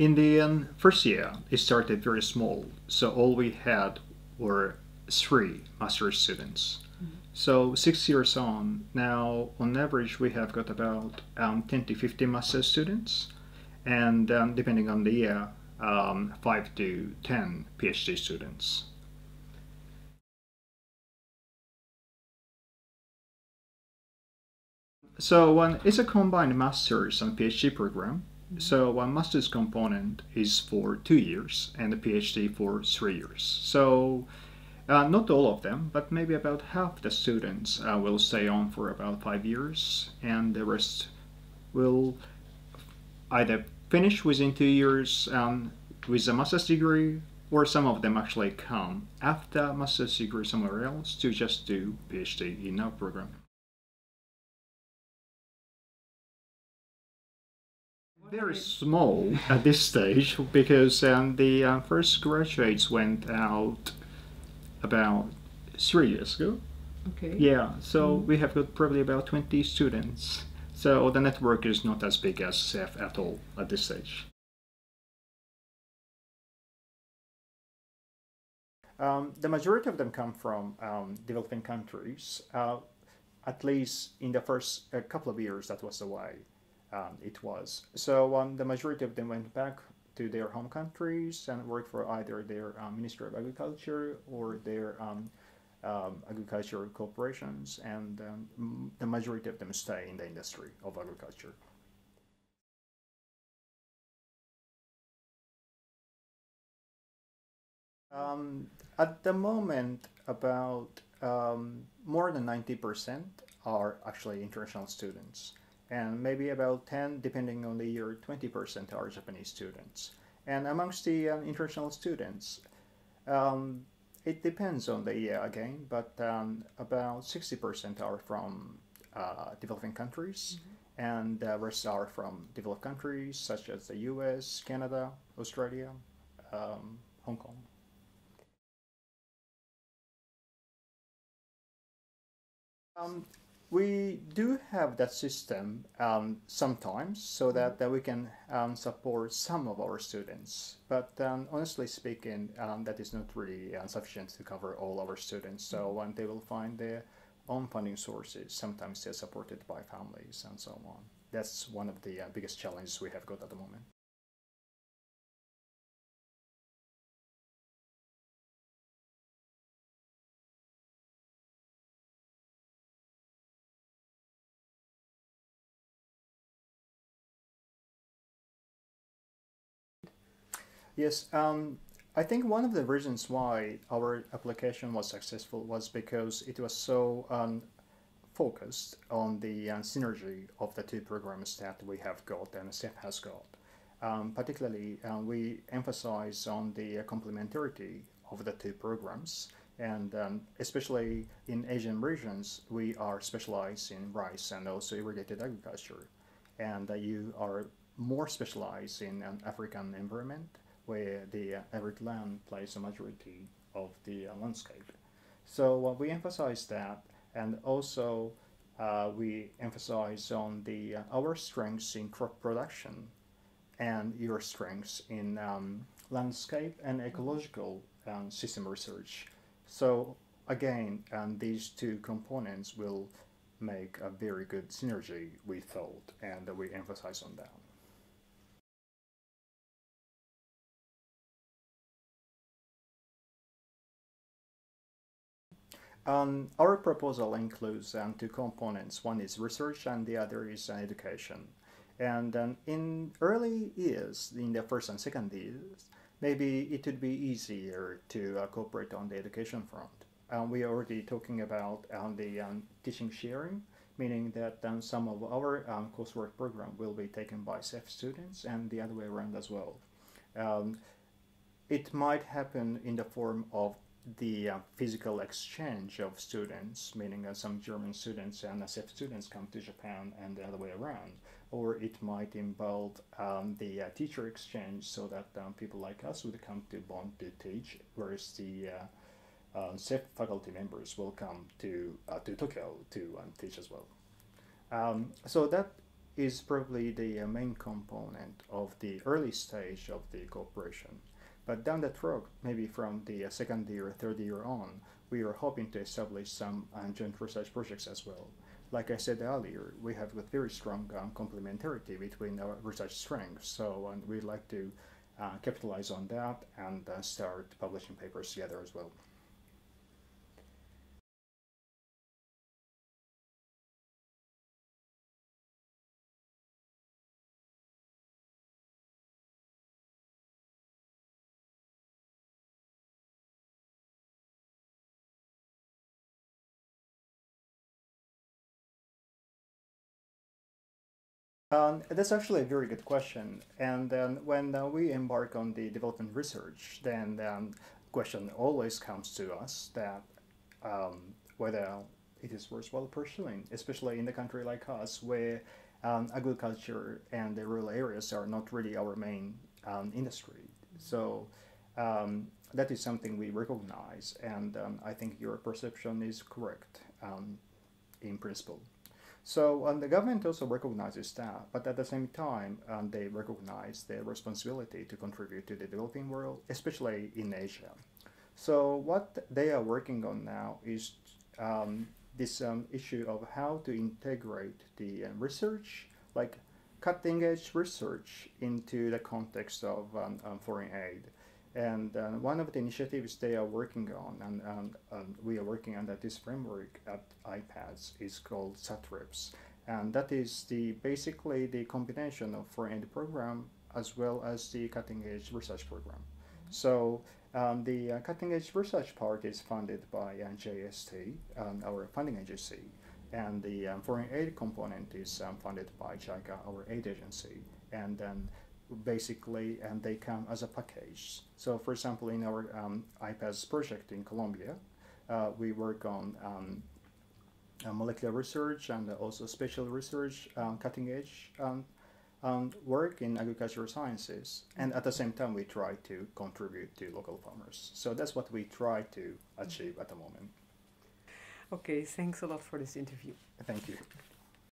In the first year, it started very small, so all we had were 3 master's students. So 6 years on, now on average we have got about 10 to 15 master's students, and depending on the year, 5 to 10 PhD students. So it's a combined master's and PhD program. So one master's component is for 2 years and a PhD for 3 years. So not all of them, but maybe about half the students will stay on for about 5 years, and the rest will either finish within 2 years with a master's degree, or some of them actually come after a master's degree somewhere else to just do PhD in our program. Very small at this stage because the first graduates went out about 3 years ago. Okay. Yeah, so we have got probably about 20 students. So the network is not as big as ZEF at all at this stage. The majority of them come from developing countries. At least in the first couple of years, that was the way it was. So the majority of them went back to their home countries and worked for either their Ministry of Agriculture or their agricultural corporations, and the majority of them stay in the industry of agriculture. At the moment, about more than 90% are actually international students, and maybe about 10, depending on the year, 20% are Japanese students. And amongst the international students, it depends on the year again, but about 60% are from developing countries, and the rest are from developed countries such as the US, Canada, Australia, Hong Kong. We do have that system sometimes so that we can support some of our students. But honestly speaking, that is not really sufficient to cover all our students. So when they will find their own funding sources, sometimes they're supported by families and so on. That's one of the biggest challenges we have got at the moment. Yes, I think one of the reasons why our application was successful was because it was so focused on the synergy of the two programs that we have got and ZEF has got. Particularly, we emphasize on the complementarity of the two programs, and especially in Asian regions, we are specialized in rice and also irrigated agriculture, and you are more specialized in an African environment where the arid land plays a majority of the landscape. So we emphasize that, and also we emphasize on the our strengths in crop production and your strengths in landscape and ecological system research. So again, these two components will make a very good synergy, we thought, and we emphasize on that. Our proposal includes two components. One is research and the other is education. And in early years, in the first and second years, maybe it would be easier to cooperate on the education front. We are already talking about the teaching sharing, meaning that some of our coursework program will be taken by ZEF students and the other way around as well. It might happen in the form of the physical exchange of students, meaning some German students and ZEF students come to Japan and the other way around. Or it might involve the teacher exchange, so that people like us would come to Bonn to teach, whereas the ZEF faculty members will come to Tokyo to teach as well. So that is probably the main component of the early stage of the cooperation. But down the road, maybe from the second year, third year on, we are hoping to establish some joint research projects as well. Like I said earlier, we have a very strong complementarity between our research strengths, so we'd like to capitalize on that and start publishing papers together as well. That's actually a very good question. And then when we embark on the development research, then the question always comes to us that whether it is worthwhile pursuing, especially in a country like us, where agriculture and the rural areas are not really our main industry. So that is something we recognize, and I think your perception is correct in principle. So the government also recognizes that, but at the same time, they recognize their responsibility to contribute to the developing world, especially in Asia. So what they are working on now is this issue of how to integrate the research, like cutting edge research, into the context of foreign aid. And one of the initiatives they are working on, and we are working under this framework at IPADS, is called ZEF, and that is basically the combination of foreign aid program as well as the cutting edge research program. So the cutting edge research part is funded by JST, our funding agency, and the foreign aid component is funded by JICA, our aid agency, and then basically and they come as a package. So for example, in our IPADS project in Colombia, we work on molecular research and also spatial research, cutting edge work in agricultural sciences, and at the same time we try to contribute to local farmers. So that's what we try to achieve at the moment. Okay, thanks a lot for this interview. Thank you.